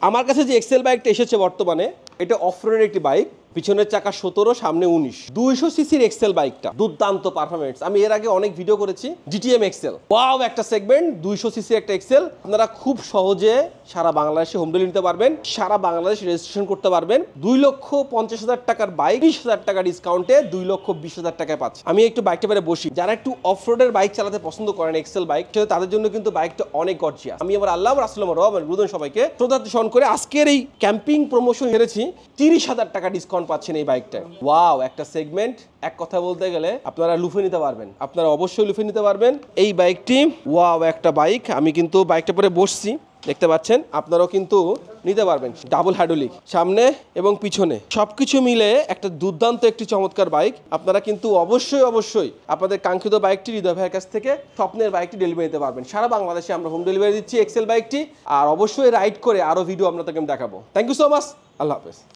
আমার কাছে যে এক্সেল বাইকটা এসেছে বর্তমানে, এটা অফরোডের একটি বাইক, পিছনের চাকা 17, সামনে 19, 200 সিসির এক্সেল বাইকটা, দুর্দান্ত পারফরমেন্স। আমি এর আগে অনেক ভিডিও করেছি। জিটিএম এক্সেল, ওয়াও একটা সেগমেন্ট, 200 সিসি একটা এক্সেল। আপনারা খুব সহজে সারা বাংলাদেশে হোম ডেলিভারি নিতে পারবেন, সারা বাংলাদেশ রেজিস্ট্রেশন করতে পারবেন। 2,50,000 টাকার বাইক 20,000 টাকা ডিসকাউন্টে 2,20,000 টাকায় পাচ্ছে। আমি একটু বাইকটা পেরে বসি, যারা একটু অফরোডের বাইক চালাতে পছন্দ করেন এক্সেল বাইক, তাদের জন্য কিন্তু বাইকটা অনেক গর্জিয়াস। আমি আমার আল্লাহ রাসূল রহমান সবাইকে শ্রদ্ধা স্মরণ করে আজকের এই ক্যাম্পিং প্রমোশন হেরেছি 30,000 টাকা ডিসকাউন্ট পাচ্ছেন এই বাইকটা। ওয়াও একটা সেগমেন্ট, এক কথা বলতে গেলে আপনারা লুফে নিতে পারবেন, আপনারা অবশ্যই লুফে নিতে পারবেন এই বাইকটি। ওয়াও একটা বাইক, আমি কিন্তু বাইকটা পরে বসছি, দেখতে পাচ্ছেন, আপনারাও কিন্তু নিতে পারবেন। ডাবল হাইড্রোলিক সামনে এবং পিছনে সবকিছু মিলে একটা দুর্দান্ত একটি চমৎকার বাইক। আপনারা কিন্তু অবশ্যই আপনাদের কাঙ্ক্ষিত বাইকটি হৃদয় ভাইয়ের কাছ থেকে স্বপ্নের বাইকটি ডেলিভারি নিতে পারবেন। সারা বাংলাদেশে আমরা হোম ডেলিভারি দিচ্ছি এক্সেল বাইকটি। আর অবশ্যই রাইড করে আরো ভিডিও আপনাদেরকে দেখাবো। থ্যাংক ইউ সো মাচ, আল্লাহ হাফেজ।